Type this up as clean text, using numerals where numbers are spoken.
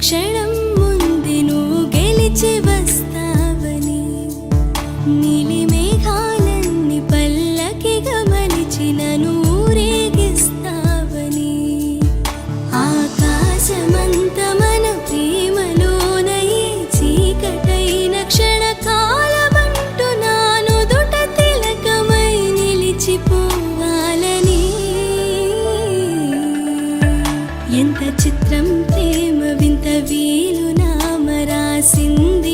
క్షణం ముందు నువ్వు గెలిచి వస్తావని, నీలి మేఘాలన్నీ పల్లకిగా మలిచి నన్ను ఊరేగిస్తావని, ఆకాశమంత మన ప్రేమలోనయే చీకటైన క్షణకాలమంటూ నా నుదుట తిలకమై నిలిచిపోవాలని. ఎంత చిత్రం ప్రేమ వింత వీలు నామ రాసింది